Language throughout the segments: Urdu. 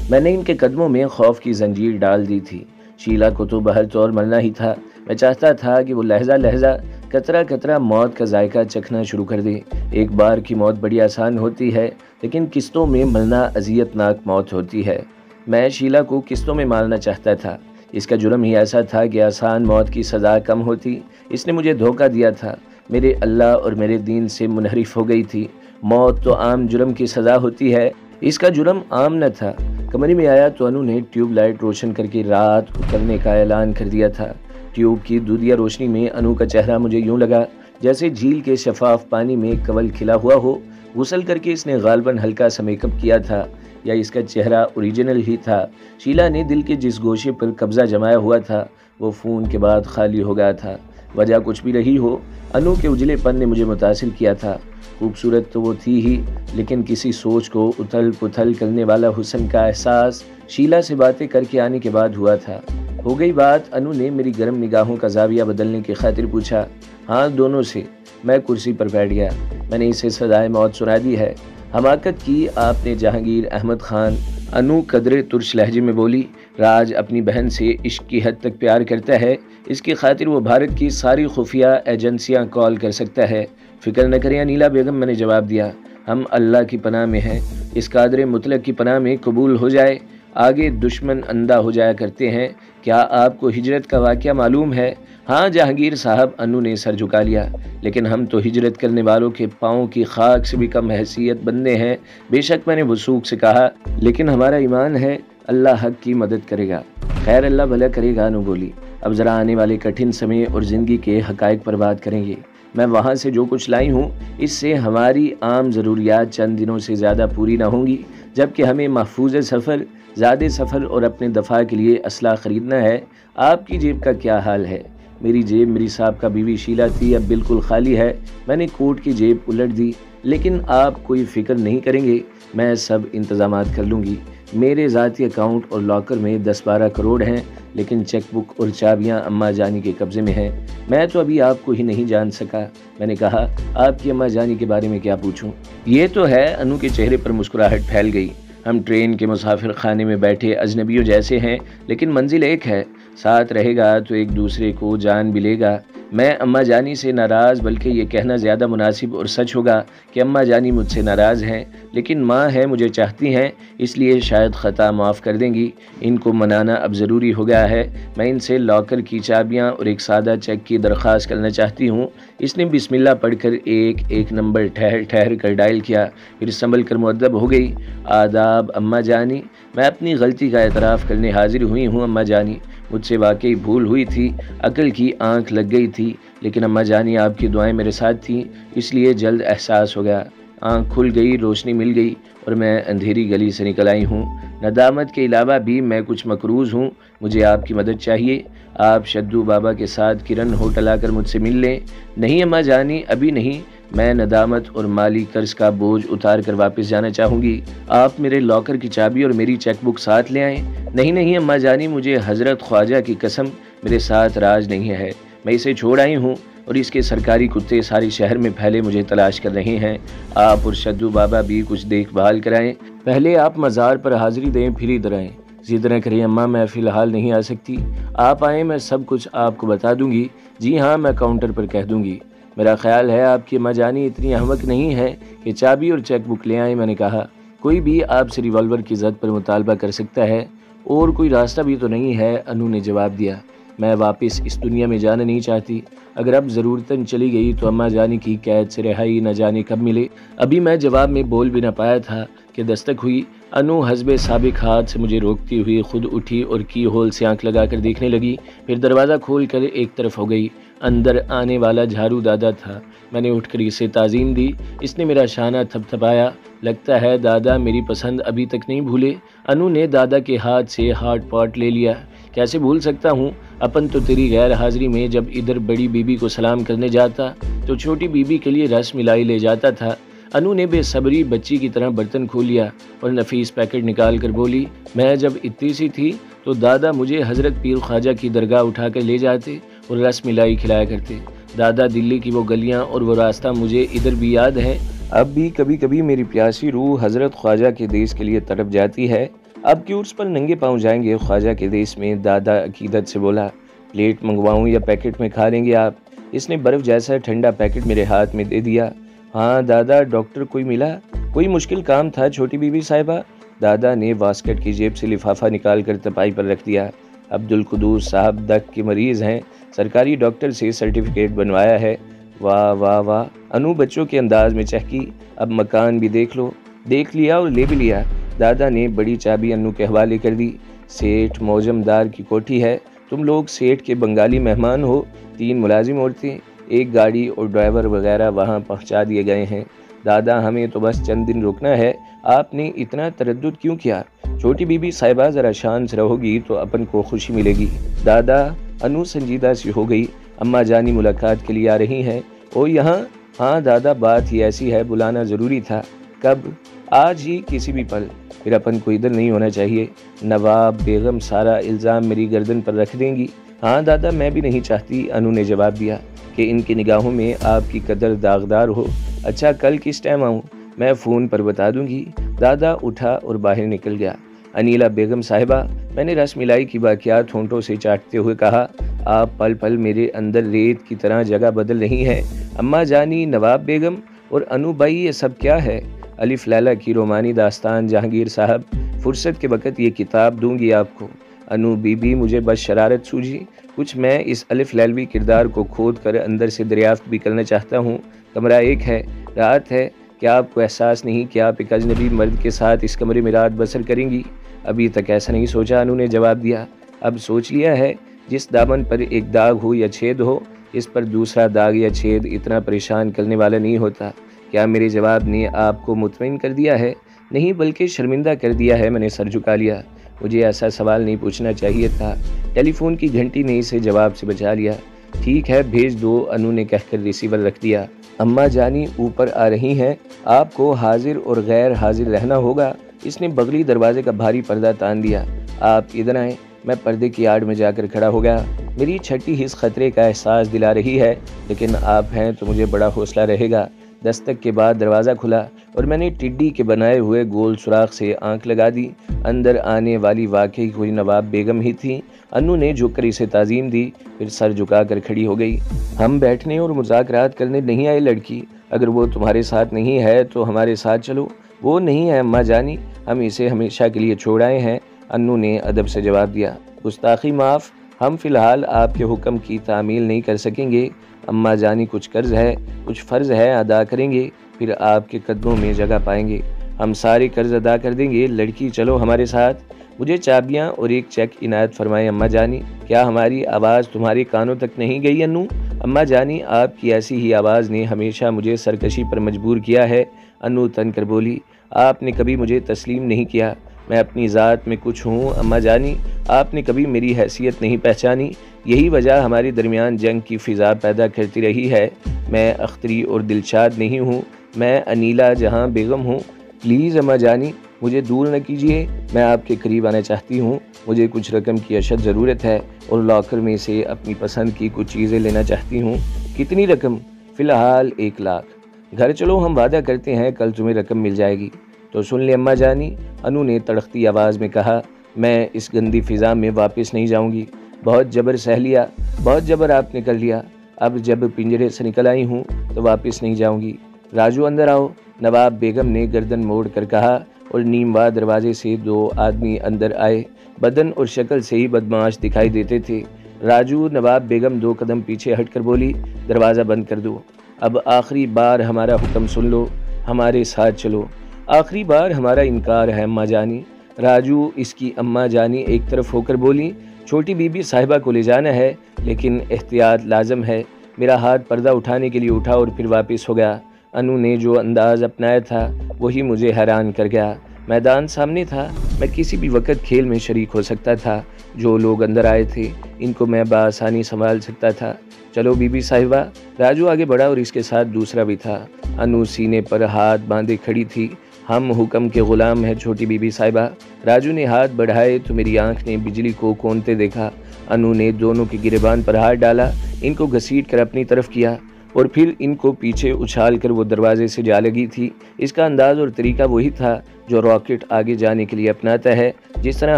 میں نے ان کے قدموں میں خوف کی زنجیر ڈال دی تھی۔ شیلا کو تو بہر طور مرنا ہی تھا۔ میں چاہتا تھا کہ وہ لہجہ لہجہ قطرہ قطرہ موت کا ذائقہ چکھنا شروع کر دے۔ ایک بار کی موت بڑی آسان ہوتی ہے، لیکن قسطوں میں مرنا اذیت ناک موت ہوتی ہے۔ میں شیلا کو قسطوں میں مارنا چاہتا تھا۔ اس کا جرم ہی ایسا تھا کہ آسان موت کی سزا کم ہوتی۔ اس نے مجھے دھوکہ دیا تھا، میرے اللہ اور میرے دین سے منحرف ہو گئی تھی۔ موت تو عام جرم کی سزا ہوتی ہے، اس کا جرم عام نہ تھا۔ کمرے میں آیا تو انو نے ٹیوب لائٹ روشن کر کے رات اترنے کا اعلان کر دیا تھا۔ ٹیوب کی دودھیا روشنی میں انو کا چہرہ مجھے یوں لگا جیسے جھیل کے شفاف پانی میں کنول کھلا ہوا ہو۔ غسل کر کے اس نے غالباً ہلکا سا میک اپ کیا تھا، یا اس کا چہرہ اوریجنل ہی تھا۔ شیلا نے دل کے جس گوشے پر قبضہ جمایا ہوا تھا وہ فون کے بعد خالی ہو گیا تھا۔ وجہ کچھ بھی رہی ہو، انو کے اجلے پن نے مجھے متاثر کیا تھا۔ خوبصورت تو وہ تھی ہی، لیکن کسی سوچ کو اتھل پتھل کرنے والا حسن کا احساس شیلا سے باتیں کر کے آنے کے بعد ہوا تھا۔ ہو گئی بات، انو نے میری گرم نگاہوں کا زاویہ بدلنے کی خاطر پوچھا۔ ہاں، دونوں سے۔ میں کرسی پر بیٹھ گیا۔ میں نے اسے سزائے موت سنا دی ہے۔ حماقت کی آپ نے جہانگیر احمد خان، انو قدرے ترش لہجے میں بولی۔ راج اپنی بہن سے عشق کی حد تک پیار کرتا ہے، اس کی خاطر وہ بھارت کی ساری خفیہ ایجنسیاں کال کر سکتا ہے۔ فکر نہ کریں انیلا بیگم، میں نے جواب دیا۔ ہم اللہ کی پناہ میں ہیں، اس قادر مطلق کی پناہ میں قبول ہو جائے۔ آگے دشمن اندھا ہو جایا کرتے ہیں۔ کیا آپ کو ہجرت کا واقعہ معلوم ہے؟ ہاں جہانگیر صاحب، انو نے سر جھکا لیا۔ لیکن ہم تو ہجرت کرنے والوں کے پاؤں کی خاک سے بھی کم حیثیت بندے ہیں۔ بے شک، میں نے وثوق سے کہا، لیکن ہمارا ایمان ہے اللہ حق کی مدد کرے گا۔ خیر، اللہ بھلا کرے گا، انو بولی۔ اب ذرا آنے والے کٹھن سمے اور زندگی کے حقائق پر بات کریں گے۔ میں وہاں سے جو کچھ لائی ہوں، اس سے ہماری عام ضروریات چند دنوں سے زیادہ پوری نہ ہوں گی، جبکہ ہمیں محفوظ سفر، زیادہ سفر اور اپنے دفاع کے لیے اسلحہ خریدنا ہے۔ آپ کی جیب کا کیا حال ہے؟ میری جیب میری سابقہ بیوی شیلا تھی، اب بالکل خالی ہے۔ میں نے کوٹ کی جیب الٹ دی۔ لیکن آپ کوئی فکر نہیں کریں گے، میں سب انتظامات کر لوں گی۔ میرے ذاتی اکاؤنٹ اور لاکر میں 10-12 کروڑ ہیں، لیکن چیک بک اور چابیاں اماں جانی کے قبضے میں ہیں۔ میں تو ابھی آپ کو ہی نہیں جان سکا۔ میں نے کہا، آپ کی اماں جانی کے بارے میں کیا پوچھوں؟ یہ تو ہے، انو کے چہرے پر مسکراہٹ پھیل گئی۔ ہم ٹرین کے مسافر خانے میں بیٹھے اجنبیوں جیسے ہیں، لیکن منزل ایک ہے۔ ساتھ رہے گا تو ایک دوسرے کو جان بھی لے گا۔ میں اماں جانی سے ناراض، بلکہ یہ کہنا زیادہ مناسب اور سچ ہوگا کہ اماں جانی مجھ سے ناراض ہیں، لیکن ماں ہے، مجھے چاہتی ہیں، اس لیے شاید خطا معاف کر دیں گی۔ ان کو منانا اب ضروری ہو گیا ہے۔ میں ان سے لاکر کی چابیاں اور ایک سادہ چیک کی درخواست کرنا چاہتی ہوں۔ اس نے بسم اللہ پڑھ کر ایک نمبر ٹھہر کر ڈائل کیا، پھر سنبھل کر مؤدب ہو گئی۔ آداب اماں جانی، میں اپنی غلطی کا اعتراف کرنے حاضر ہوئی ہوں اماں جانی۔ مجھ سے واقعی بھول ہوئی تھی، عقل کی آنکھ لگ گئی تھی، لیکن اماں جانی آپ کی دعائیں میرے ساتھ تھیں، اس لیے جلد احساس ہو گیا۔ آنکھ کھل گئی، روشنی مل گئی اور میں اندھیری گلی سے نکل آئی ہوں۔ ندامت کے علاوہ بھی میں کچھ مقروض ہوں، مجھے آپ کی مدد چاہیے۔ آپ شدو بابا کے ساتھ کرن ہوٹل آ کر مجھ سے مل لیں۔ نہیں اماں جانی، ابھی نہیں، میں ندامت اور مالی قرض کا بوجھ اتار کر واپس جانا چاہوں گی۔ آپ میرے لاکر کی چابی اور میری چیک بک ساتھ لے آئیں۔ نہیں اماں جانی، مجھے حضرت خواجہ کی قسم، میرے ساتھ راج نہیں ہے۔ میں اسے چھوڑ آئی ہوں اور اس کے سرکاری کتے سارے شہر میں پھیلے مجھے تلاش کر رہے ہیں۔ آپ اور شدو بابا بھی کچھ دیکھ بھال کرائیں۔ پہلے آپ مزار پر حاضری دیں، پھر ادھر آئیں۔ ضد نہ کریں اماں، میں فی الحال نہیں آ سکتی۔ آپ آئیں، میں سب کچھ آپ کو بتا دوں گی۔ جی ہاں، میں کاؤنٹر پر کہہ دوں گی۔ میرا خیال ہے آپ کی اماں جانی اتنی احمق نہیں ہے کہ چابی اور چیک بک لے آئیں۔ میں نے کہا، کوئی بھی آپ سے ریوالور کی زد پر مطالبہ کر سکتا ہے، اور کوئی راستہ بھی تو نہیں ہے، انو نے جواب دیا۔ میں واپس اس دنیا میں جانا نہیں چاہتی۔ اگر اب ضرورتاً چلی گئی تو اماں جانی کی قید سے رہائی نہ جانے کب ملے۔ ابھی میں جواب میں بول بھی نہ پایا تھا کہ دستک ہوئی۔ انو حسب سابق ہاتھ سے مجھے روکتی ہوئی خود اٹھی اور کی ہول سے آنکھ لگا کر دیکھنے لگی، پھر دروازہ کھول کر ایک طرف ہو گئی۔ اندر آنے والا جھارو دادا تھا۔ میں نے اٹھ کر اسے تعظیم دی۔ اس نے میرا شانہ تھپ تھپایا۔ لگتا ہے دادا میری پسند ابھی تک نہیں بھولے۔ انو نے دادا کے ہاتھ سے ہاٹ پاٹ لے لیا۔ کیسے بھول سکتا ہوں؟ اپن تو تیری غیر حاضری میں جب ادھر بڑی بیوی کو سلام کرنے جاتا تو چھوٹی بیوی کے لیے رس ملائی لے جاتا تھا۔ انو نے بے صبری بچی کی طرح برتن کھول لیا اور نفیس پیکٹ نکال کر بولی، میں جب اتنی سی تھی تو دادا مجھے حضرت پیر خواجہ کی درگاہ اٹھا کر لے جاتے اور رس ملائی کھلایا کرتے۔ دادا دلی کی وہ گلیاں اور وہ راستہ مجھے ادھر بھی یاد ہے۔ اب بھی کبھی کبھی میری پیاسی روح حضرت خواجہ کے دیس کے لیے تڑپ جاتی ہے۔ اب کیوں اس پر ننگے پاؤں جائیں گے خواجہ کے دیس میں؟ دادا عقیدت سے بولا۔ پلیٹ منگواؤں یا پیکٹ میں کھا لیں گے آپ؟ اس نے برف جیسا ٹھنڈا پیکٹ میرے ہاتھ میں دے دیا۔ ہاں دادا، ڈاکٹر کوئی ملا؟ کوئی مشکل کام تھا چھوٹی بی بی صاحبہ؟ دادا نے واسکٹ کی جیب سے لفافہ نکال کر تپائی پر رکھ دیا۔ عبدالقدوس صاحب دق کے مریض ہیں، سرکاری ڈاکٹر سے سرٹیفکیٹ بنوایا ہے۔ واہ واہ واہ، انو بچوں کے انداز میں چہکی۔ اب مکان بھی دیکھ لو۔ دیکھ لیا اور لے بھی لیا۔ دادا نے بڑی چابی انو کے حوالے کر دی۔ سیٹھ موجم دار کی کوٹھی ہے، تم لوگ سیٹھ کے بنگالی مہمان ہو۔ 3 ملازم عورتیں، 1 گاڑی اور ڈرائیور وغیرہ وہاں پہنچا دیے گئے ہیں۔ دادا ہمیں تو بس چند دن رکنا ہے، آپ نے اتنا تردد کیوں کیا؟ چھوٹی بی بی صاحبہ ذرا شان سے رہو گی تو اپن کو خوشی ملے گی۔ دادا، انو سنجیدہ سی ہو گئی۔ اماں جانی ملاقات کے لیے آ رہی ہیں؟ او یہاں؟ ہاں دادا، بات ہی ایسی ہے، بلانا ضروری تھا۔ کب؟ آج ہی، کسی بھی پل۔ پھر اپن کو ادھر نہیں ہونا چاہیے، نواب بیگم سارا الزام میری گردن پر رکھ دیں گی۔ ہاں دادا، میں بھی نہیں چاہتی، انو نے جواب دیا، کہ ان کی نگاہوں میں آپ کی قدر داغدار ہو۔ اچھا، کل کس ٹائم آؤں؟ میں فون پر بتا دوں گی۔ دادا اٹھا اور باہر نکل گیا۔ انیلا بیگم صاحبہ، میں نے رس ملائی کی باقیات ہونٹوں سے چاٹتے ہوئے کہا، آپ پل پل میرے اندر ریت کی طرح جگہ بدل رہی ہیں۔ اماں جانی، نواب بیگم اور انو بائی، یہ سب کیا ہے؟ الف لیلہ کی رومانی داستان جہانگیر صاحب، فرصت کے وقت یہ کتاب دوں گی آپ کو۔ انو بی بی، مجھے بس شرارت سوجی، کچھ میں اس الف لیلوی کردار کو کھود کر اندر سے دریافت بھی کرنا چاہتا ہوں۔ کمرہ 1 ہے، رات ہے، کیا آپ کو احساس نہیں کہ آپ ایک اجنبی مرد کے ساتھ اس کمرے میں رات بسر کریں گی؟ ابھی تک ایسا نہیں سوچا، انو نے جواب دیا۔ اب سوچ لیا ہے، جس دامن پر ایک داغ ہو یا چھید ہو، اس پر دوسرا داغ یا چھید اتنا پریشان کرنے والا نہیں ہوتا۔ کیا میرے جواب نے آپ کو مطمئن کر دیا ہے؟ نہیں، بلکہ شرمندہ کر دیا ہے۔ میں نے سر جھکا لیا۔ مجھے ایسا سوال نہیں پوچھنا چاہیے تھا۔ ٹیلی فون کی گھنٹی نے اسے جواب سے بچا لیا۔ ٹھیک ہے، بھیج دو، انو نے کہہ کر ریسیور رکھ دیا۔ اماں جانی اوپر آ رہی ہیں، آپ کو حاضر اور غیر حاضر رہنا ہوگا۔ اس نے بغلی دروازے کا بھاری پردہ تان دیا۔ آپ ادھر آئیں۔ میں پردے کی آڑ میں جا کر کھڑا ہو گیا۔ میری چھٹی حص خطرے کا احساس دلا رہی ہے، لیکن آپ ہیں تو مجھے بڑا حوصلہ رہے گا۔ دستک کے بعد دروازہ کھلا اور میں نے ٹڈی کے بنائے ہوئے گول سوراخ سے آنکھ لگا دی۔ اندر آنے والی واقعی کوئی نواب بیگم ہی تھی۔ انو نے جھک کر اسے تعظیم دی، پھر سر جھکا کر کھڑی ہو گئی۔ ہم بیٹھنے اور مذاکرات کرنے نہیں آئے لڑکی، اگر وہ تمہارے ساتھ نہیں ہے تو ہمارے ساتھ چلو۔ وہ نہیں ہے اماں جانی، ہم اسے ہمیشہ کے لیے چھوڑ آئے ہیں، انو نے ادب سے جواب دیا۔ گستاخی معاف، ہم فی الحال آپ کے حکم کی تعمیل نہیں کر سکیں گے۔ اماں جانی، کچھ قرض ہے، کچھ فرض ہے، ادا کریں گے، پھر آپ کے قدموں میں جگہ پائیں گے۔ ہم سارے قرض ادا کر دیں گے، لڑکی چلو ہمارے ساتھ۔ مجھے چابیاں اور ایک چیک عنایت فرمائے اماں جانی۔ کیا ہماری آواز تمہارے کانوں تک نہیں گئی انو؟ اماں جانی، آپ کی ایسی ہی آواز نے ہمیشہ مجھے سرکشی پر مجبور کیا ہے، انو تن کر بولی۔ آپ نے کبھی مجھے تسلیم نہیں کیا، میں اپنی ذات میں کچھ ہوں اماں جانی، آپ نے کبھی میری حیثیت نہیں پہچانی، یہی وجہ ہمارے درمیان جنگ کی فضا پیدا کرتی رہی ہے۔ میں اختری اور دلشاد نہیں ہوں، میں انیلا جہاں بیگم ہوں۔ پلیز اماں جانی، مجھے دور نہ کیجیے، میں آپ کے قریب آنا چاہتی ہوں۔ مجھے کچھ رقم کی اشد ضرورت ہے اور لاکر میں سے اپنی پسند کی کچھ چیزیں لینا چاہتی ہوں۔ کتنی رقم؟ فی الحال 1 لاکھ۔ گھر چلو، ہم وعدہ کرتے ہیں کل تمہیں رقم مل جائے گی۔ تو سن لے اماں جانی، انو نے تڑختی آواز میں کہا، میں اس گندی فضا میں واپس نہیں جاؤں گی۔ بہت جبر سہ لیا، بہت جبر آپ نے کر لیا، اب جب پنجرے سے نکل آئی ہوں تو واپس نہیں جاؤں گی۔ راجو اندر آؤ، نواب بیگم نے گردن موڑ کر کہا، اور نیم وا دروازے سے 2 آدمی اندر آئے، بدن اور شکل سے ہی بدمعاش دکھائی دیتے تھے۔ راجو، نواب بیگم 2 قدم پیچھے ہٹ کر بولی، دروازہ بند کر دو، اب آخری بار ہمارا حکم سن لو، ہمارے ساتھ چلو۔ آخری بار ہمارا انکار ہے اماں جانی۔ راجو، اس کی اماں جانی ایک طرف ہو کر بولی، چھوٹی بی بی صاحبہ کو لے جانا ہے، لیکن احتیاط لازم ہے۔ میرا ہاتھ پردہ اٹھانے کے لیے اٹھا اور پھر واپس ہو گیا۔ انو نے جو انداز اپنایا تھا وہی مجھے حیران کر گیا۔ میدان سامنے تھا، میں کسی بھی وقت کھیل میں شریک ہو سکتا تھا۔ جو لوگ اندر آئے تھے ان کو میں بآسانی سنبھال سکتا تھا۔ چلو بی بی صاحبہ۔ راجو آگے بڑھا اور اس کے ساتھ دوسرا بھی تھا۔ انو سینے پر ہاتھ باندھے کھڑی تھی۔ ہم حکم کے غلام ہیں چھوٹی بی بی صاحبہ۔ راجو نے ہاتھ بڑھائے تو میری آنکھ نے بجلی کو کونتے دیکھا۔ انو نے دونوں کی گریبان پر ہاتھ ڈالا، ان کو گھسیٹ کر اپنی طرف کیا اور پھر ان کو پیچھے اچھال کر وہ دروازے سے جا لگی تھی۔ اس کا انداز اور طریقہ وہی تھا جو راکٹ آگے جانے کے لیے اپناتا ہے، جس طرح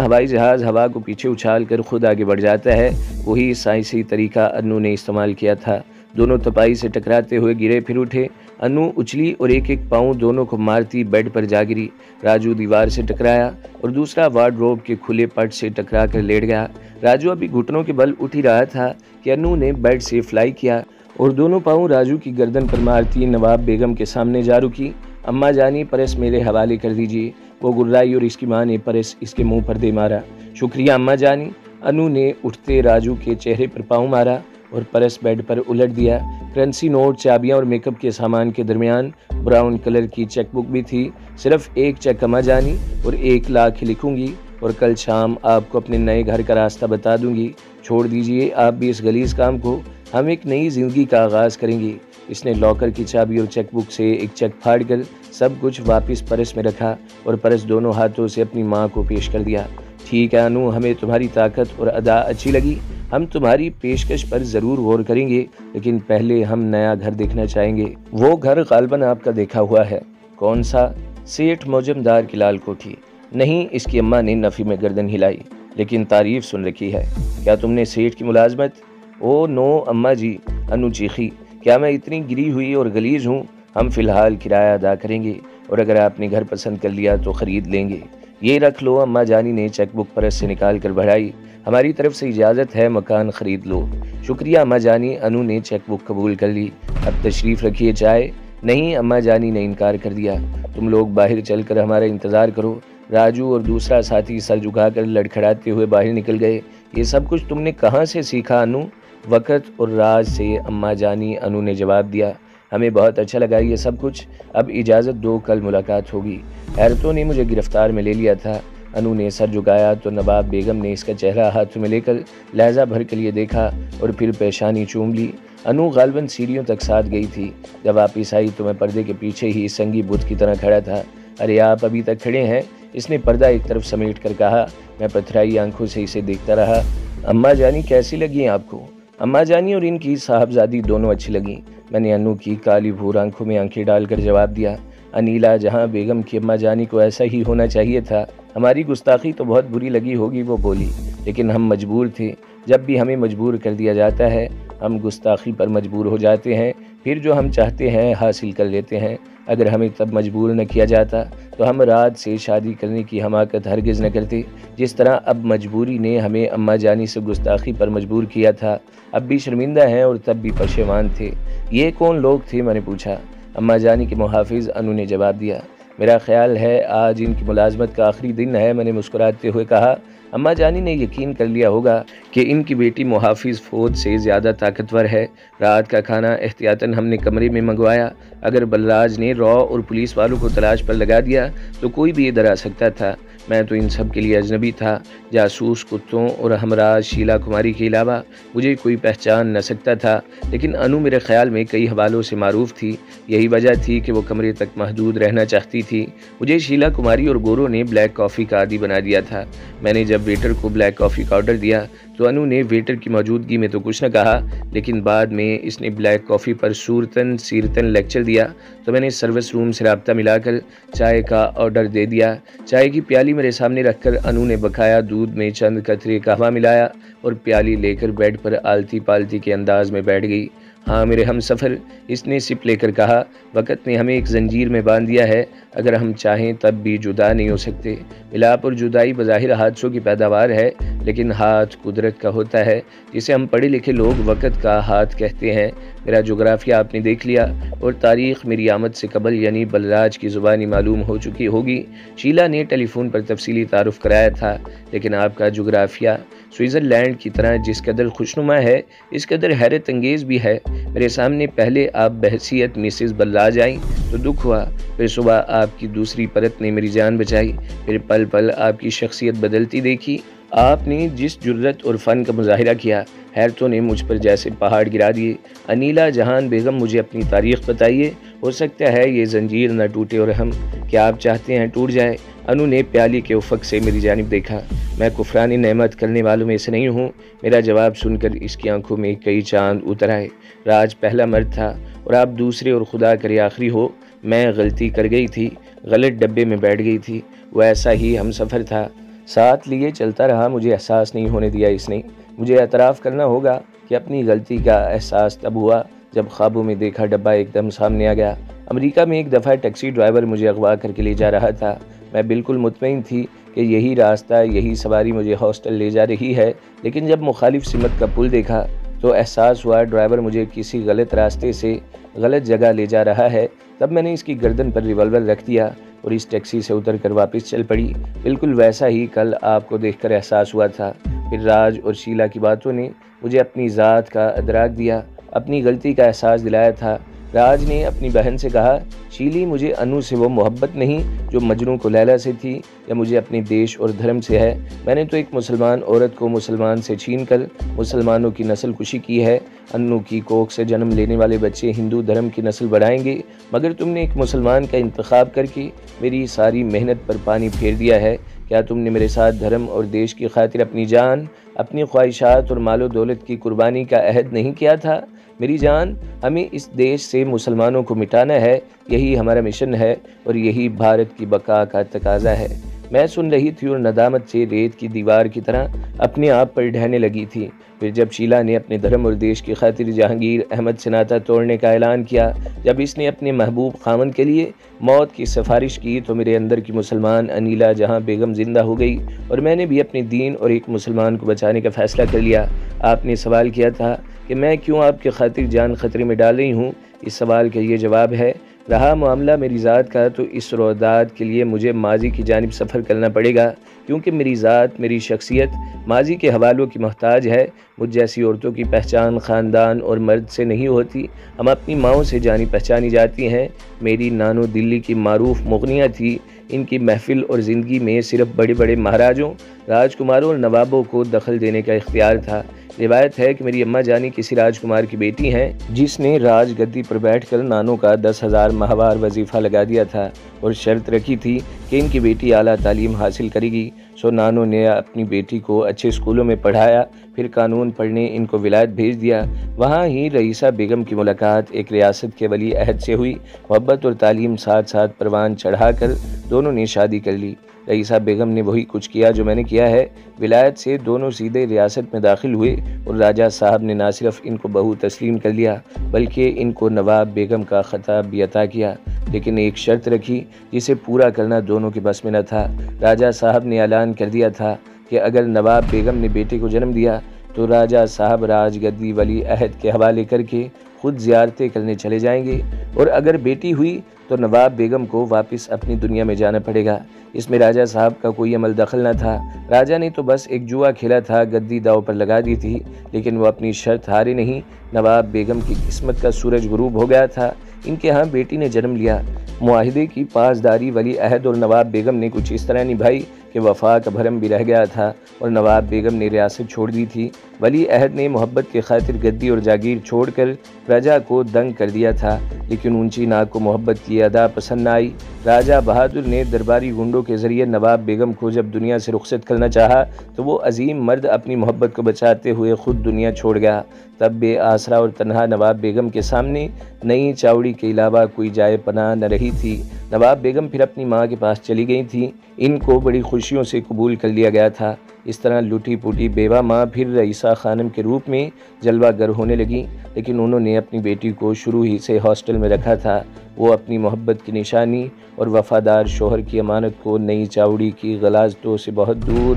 ہوائی جہاز ہوا کو پیچھے اچھال کر خود آگے بڑھ جاتا ہے، وہی سائنسی طریقہ انو نے استعمال کیا تھا۔ دونوں تپائی سے ٹکراتے ہوئے گرے پھر اٹھے۔ انو اچھلی اور ایک ایک پاؤں دونوں کو مارتی بیڈ پر جا گری۔ راجو دیوار سے ٹکرایا اور دوسرا وارڈروب کے کھلے پٹ سے ٹکرا کر لیٹ گیا۔ راجو ابھی گھٹنوں کے بل اٹھ ہی رہا تھا کہ انو نے بیڈ سے فلائی کیا اور دونوں پاؤں راجو کی گردن پر مارتی نواب بیگم کے سامنے جا رکی۔ اماں جانی، پرس میرے حوالے کر دیجیے۔ وہ گرائی اور اس کی ماں نے پرس اس کے منہ پر دے مارا۔ شکریہ اماں جانی۔ انو نے اٹھتے راجو کے چہرے پر پاؤں مارا اور پرس بیڈ پر الٹ دیا۔ کرنسی نوٹ، چابیاں اور میک اپ کے سامان کے درمیان براؤن کلر کی چیک بک بھی تھی۔ صرف ایک چیک اماں جانی اور 1 لاکھ لکھوں گی اور کل شام آپ کو اپنے نئے گھر کا راستہ بتا دوں گی۔ چھوڑ دیجئے آپ بھی اس غلیظ کام کو، ہم ایک نئی زندگی کا آغاز کریں گے۔ اس نے لاکر کی چابی اور چیک بک سے ایک چیک پھاڑ کر سب کچھ واپس پرس میں رکھا اور پرس دونوں ہاتھوں سے اپنی ماں کو پیش کر دیا۔ ٹھیک ہے انو، ہمیں تمہاری طاقت اور ادا اچھی لگی، ہم تمہاری پیشکش پر ضرور غور کریں گے، لیکن پہلے ہم نیا گھر دیکھنا چاہیں گے۔ وہ گھر غالباً آپ کا دیکھا ہوا ہے۔ کون سا؟ سیٹھ موجمدار کی لال کوٹھی۔ نہیں، اس کی اماں نے نفی میں گردن ہلائی، لیکن تعریف سن رکھی ہے۔ کیا تم نے سیٹھ کی ملازمت؟ او نو اماں جی، انو چیخی، کیا میں اتنی گری ہوئی اور غلیظ ہوں؟ ہم فی الحال کرایہ ادا کریں گے اور اگر آپ نے گھر پسند کر لیا تو خرید لیں گے۔ یہ رکھ لو۔ اماں جانی نے چیک بک پرس سے نکال کر بڑھائی۔ ہماری طرف سے اجازت ہے، مکان خرید لو۔ شکریہ اماں جانی۔ انو نے چیک بک قبول کر لی۔ اب تشریف رکھیے، چائے؟ نہیں، اماں جانی نے انکار کر دیا۔ تم لوگ باہر چل کر ہمارا انتظار کرو۔ راجو اور دوسرا ساتھی سر جھکا کر لڑکھڑاتے ہوئے باہر نکل گئے۔ یہ سب کچھ تم نے کہاں سے سیکھا انو؟ وقت اور راز سے اماں جانی، انو نے جواب دیا۔ ہمیں بہت اچھا لگا یہ سب کچھ، اب اجازت دو، کل ملاقات ہوگی۔ حیرتوں نے مجھے گرفتار میں لے لیا تھا۔ انو نے سر جھکایا تو نواب بیگم نے اس کا چہرہ ہاتھ میں لے کر لہجہ بھر کے لیے دیکھا اور پھر پیشانی چوم لی۔ انو غالباً سیڑھیوں تک ساتھ گئی تھی۔ جب واپس آئی تو میں پردے کے پیچھے ہی سنگی بت کی طرح کھڑا تھا۔ ارے آپ ابھی تک کھڑے ہیں؟ اس نے پردہ ایک طرف سمیٹ کر کہا۔ میں پتھرائی آنکھوں سے اسے دیکھتا رہا۔ اماں جانی کیسی لگی ہیں آپ کو؟ اماں جانی اور ان کی صاحبزادی دونوں اچھی لگیں۔ میں نے انو کی کالی بھور آنکھوں میں آنکھیں ڈال کر جواب دیا۔ انیلا جہاں بیگم کی اماں جانی کو ایسا ہی ہونا چاہیے تھا۔ ہماری گستاخی تو بہت بری لگی ہوگی، وہ بولی، لیکن ہم مجبور تھے۔ جب بھی ہمیں مجبور کر دیا جاتا ہے ہم گستاخی پر مجبور ہو جاتے ہیں، پھر جو ہم چاہتے ہیں حاصل کر لیتے ہیں۔ اگر ہمیں تب مجبور نہ کیا جاتا تو ہم رات سے شادی کرنے کی حماقت ہرگز نہ کرتے، جس طرح اب مجبوری نے ہمیں اماں جانی سے گستاخی پر مجبور کیا تھا۔ اب بھی شرمندہ ہیں اور تب بھی پشیمان تھے۔ یہ کون لوگ تھے؟ میں نے پوچھا۔ اماں جانی کے محافظ، انو نے جواب دیا۔ میرا خیال ہے آج ان کی ملازمت کا آخری دن ہے، میں نے مسکراتے ہوئے کہا۔ اماں جانی نے یقین کر لیا ہوگا کہ ان کی بیٹی محافظ فوج سے زیادہ طاقتور ہے۔ رات کا کھانا احتیاطاً ہم نے کمرے میں منگوایا۔ اگر بلراج نے را اور پولیس والوں کو تلاش پر لگا دیا تو کوئی بھی ادھر آ سکتا تھا۔ میں تو ان سب کے لیے اجنبی تھا۔ جاسوس کتوں اور ہمراہ شیلا کماری کے علاوہ مجھے کوئی پہچان نہ سکتا تھا، لیکن انو میرے خیال میں کئی حوالوں سے معروف تھی۔ یہی وجہ تھی کہ وہ کمرے تک محدود رہنا چاہتی تھی۔ مجھے شیلا کماری اور گورو نے بلیک کافی کا عادی بنا دیا تھا۔ میں نے جب ویٹر کو بلیک کافی کا آرڈر دیا تو انو نے ویٹر کی موجودگی میں تو کچھ نہ کہا، لیکن بعد میں اس نے بلیک کافی پر صورتاً سیرتاً لیکچر دیا تو میں نے سروس روم سے رابطہ ملا کر چائے کا آرڈر دے دیا۔ چائے کی پیالی میرے سامنے رکھ کر انو نے بقایا دودھ میں چند قطرے قہوہ ملایا اور پیالی لے کر بیڈ پر آلتی پالتی کے انداز میں بیٹھ گئی۔ ہاں میرے ہم سفر، اس نے سپ لے کر کہا، وقت نے ہمیں ایک زنجیر میں باندھ دیا ہے، اگر ہم چاہیں تب بھی جدا نہیں ہو سکتے۔ ملاپ اور جدائی بظاہر حادثوں کی پیداوار ہے، لیکن ہاتھ قدرت کا ہوتا ہے، جسے ہم پڑھے لکھے لوگ وقت کا ہاتھ کہتے ہیں۔ میرا جغرافیہ آپ نے دیکھ لیا اور تاریخ میری آمد سے قبل یعنی بلراج کی زبانی معلوم ہو چکی ہوگی۔ شیلا نے ٹیلی فون پر تفصیلی تعارف کرایا تھا، لیکن آپ کا جغرافیہ سوئٹزرلینڈ کی طرح جس قدر خوشنما ہے اس قدر حیرت انگیز بھی ہے۔ میرے سامنے پہلے آپ بحیثیت مسز بلراج آئیں تو دکھ ہوا، پھر صبح آپ کی دوسری پرت نے میری جان بچائی، پھر پل پل آپ کی شخصیت بدلتی دیکھی۔ آپ نے جس جرت اور فن کا مظاہرہ کیا، حیرتوں نے مجھ پر جیسے پہاڑ گرا دیے۔ انیلا جہان بیگم، مجھے اپنی تاریخ بتائیے، ہو سکتا ہے یہ زنجیر نہ ٹوٹے اور ہم، کیا آپ چاہتے ہیں ٹوٹ جائے؟ انو نے پیالی کے افق سے میری جانب دیکھا۔ میں کفران نعمت کرنے والوں میں سے نہیں ہوں۔ میرا جواب سن کر اس کی آنکھوں میں کئی چاند اتر آئے۔ راج پہلا مرد تھا اور آپ دوسرے اور خدا کرے آخری ہو۔ میں غلطی کر گئی تھی، غلط ڈبے میں بیٹھ گئی تھی، وہ ایسا ہی ہم سفر تھا۔ ساتھ لیے چلتا رہا، مجھے احساس نہیں ہونے دیا اس نے۔ مجھے اعتراف کرنا ہوگا کہ اپنی غلطی کا احساس تب ہوا جب خوابوں میں دیکھا ڈبہ ایک دم سامنے آ گیا۔ امریکہ میں ایک دفعہ ٹیکسی ڈرائیور مجھے اغوا کر کے لے جا رہا تھا۔ میں بالکل مطمئن تھی کہ یہی راستہ، یہی سواری مجھے ہاسٹل لے جا رہی ہے، لیکن جب مخالف سمت کا پل دیکھا تو احساس ہوا ڈرائیور مجھے کسی غلط راستے سے غلط جگہ لے جا رہا ہے۔ تب میں نے اس کی گردن پر ریوالور رکھ دیا اور اس ٹیکسی سے اتر کر واپس چل پڑی۔ بالکل ویسا ہی کل آپ کو دیکھ کر احساس ہوا تھا۔ پھر راج اور شیلا کی باتوں نے مجھے اپنی ذات کا ادراک دیا، اپنی غلطی کا احساس دلایا تھا۔ راج نے اپنی بہن سے کہا، شیلی مجھے انو سے وہ محبت نہیں جو مجنوں کو لیلا سے تھی، یا مجھے اپنے دیش اور دھرم سے ہے۔ میں نے تو ایک مسلمان عورت کو مسلمان سے چھین کر مسلمانوں کی نسل کشی کی ہے۔ انو کی کوکھ سے جنم لینے والے بچے ہندو دھرم کی نسل بڑھائیں گے، مگر تم نے ایک مسلمان کا انتخاب کر کے میری ساری محنت پر پانی پھیر دیا ہے۔ کیا تم نے میرے ساتھ دھرم اور دیش کی خاطر اپنی جان، اپنی خواہشات اور مال و دولت کی قربانی کا عہد نہیں کیا تھا؟ میری جان، ہمیں اس دیش سے مسلمانوں کو مٹانا ہے، یہی ہمارا مشن ہے اور یہی بھارت کی بقا کا تقاضا ہے۔ میں سن رہی تھی اور ندامت سے ریت کی دیوار کی طرح اپنے آپ پر ڈھہنے لگی تھی۔ پھر جب شیلا نے اپنے دھرم اور دیش کی خاطر جہانگیر احمد سے ناطہ توڑنے کا اعلان کیا، جب اس نے اپنے محبوب خاوند کے لیے موت کی سفارش کی، تو میرے اندر کی مسلمان انیلا جہاں بیگم زندہ ہو گئی اور میں نے بھی اپنے دین اور ایک مسلمان کو بچانے کا فیصلہ کر لیا۔ آپ نے سوال کیا تھا کہ میں کیوں آپ کی خاطر جان خطرے میں ڈال رہی ہوں۔ اس سوال کا یہ جواب ہے، رہا معاملہ میری ذات کا تو اس روداد کے لیے مجھے ماضی کی جانب سفر کرنا پڑے گا، کیونکہ میری ذات، میری شخصیت ماضی کے حوالوں کی محتاج ہے۔ مجھ جیسی عورتوں کی پہچان خاندان اور مرد سے نہیں ہوتی، ہم اپنی ماؤں سے جانی پہچانی جاتی ہیں۔ میری نانو دلی کی معروف مغنیہ تھی، ان کی محفل اور زندگی میں صرف بڑے بڑے مہاراجوں، راجکماروں اور نوابوں کو دخل دینے کا اختیار تھا۔ روایت ہے کہ میری اماں جانی کسی راجکمار کی بیٹی ہیں جس نے راج گدی پر بیٹھ کر نانوں کا 10,000 ماہوار وظیفہ لگا دیا تھا اور شرط رکھی تھی کہ ان کی بیٹی اعلیٰ تعلیم حاصل کرے گی۔ سو نانوں نے اپنی بیٹی کو اچھے اسکولوں میں پڑھایا، پھر قانون پڑھنے ان کو ولایت بھیج دیا۔ وہاں ہی رئیسہ بیگم کی ملاقات ایک ریاست کے ولی عہد سے ہوئی۔ محبت اور تعلیم ساتھ ساتھ پروان چڑھا کر دونوں نے شادی کر لی۔ رئیسہ بیگم نے وہی کچھ کیا جو میں نے کیا ہے۔ ولایت سے دونوں سیدھے ریاست میں داخل ہوئے اور راجہ صاحب نے نہ صرف ان کو بہو تسلیم کر لیا بلکہ ان کو نواب بیگم کا خطاب بھی عطا کیا، لیکن ایک شرط رکھی جسے پورا کرنا دونوں کے بس میں نہ تھا۔ راجہ صاحب نے اعلان کر دیا تھا کہ اگر نواب بیگم نے بیٹے کو جنم دیا تو راجہ صاحب راج گدی ولی عہد کے حوالے کر کے خود زیارتیں کرنے چلے جائیں گے، اور اگر بیٹی ہوئی تو نواب بیگم کو واپس اپنی دنیا میں جانا پڑے گا۔ اس میں راجہ صاحب کا کوئی عمل دخل نہ تھا۔ راجہ نے تو بس ایک جوا کھیلا تھا، گدی داؤ پر لگا دی تھی، لیکن وہ اپنی شرط ہارے نہیں۔ نواب بیگم کی قسمت کا سورج غروب ہو گیا تھا، ان کے ہاں بیٹی نے جنم لیا۔ معاہدے کی پاسداری ولی عہد اور نواب بیگم نے کچھ اس طرح نبھائی کہ وفا کا بھرم بھی رہ گیا تھا اور نواب بیگم نے ریاست چھوڑ دی تھی۔ ولی عہد نے محبت کی خاطر گدی اور جاگیر چھوڑ کر راجہ کو دنگ کر دیا تھا، لیکن اونچی ناک کو محبت کی ادا پسند نہ آئی۔ راجہ بہادر نے درباری گنڈوں کے ذریعے نواب بیگم کو جب دنیا سے رخصت کرنا چاہا تو وہ عظیم مرد اپنی محبت کو بچاتے ہوئے خود دنیا چھوڑ گیا۔ تب بے آسرا اور تنہا نواب بیگم کے سامنے نئی چاوڑی کے علاوہ کوئی جائے پناہ نہ رہی تھی۔ نواب بیگم پھر اپنی ماں کے پاس چلی گئی تھیں، ان کو بڑی خوشیوں سے قبول کر لیا گیا تھا۔ اس طرح لٹی پوٹی بیوہ ماں پھر رئیسہ خانم کے روپ میں جلوہ گر ہونے لگی، لیکن انہوں نے اپنی بیٹی کو شروع ہی سے ہاسٹل میں رکھا تھا۔ وہ اپنی محبت کی نشانی اور وفادار شوہر کی امانت کو نئی چاوڑی کی غلاظتوں سے بہت دور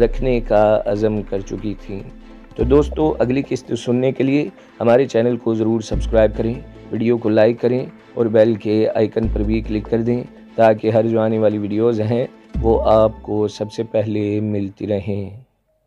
رکھنے کا عزم کر چکی تھیں۔ تو دوستو، اگلی قسط سننے کے لیے ہمارے چینل کو ضرور سبسکرائب کریں، ویڈیو کو لائک کریں اور بیل کے آئیکن پر بھی کلک کر دیں تاکہ ہر جو آنے والی ویڈیوز ہیں وہ آپ کو سب سے پہلے ملتی رہیں۔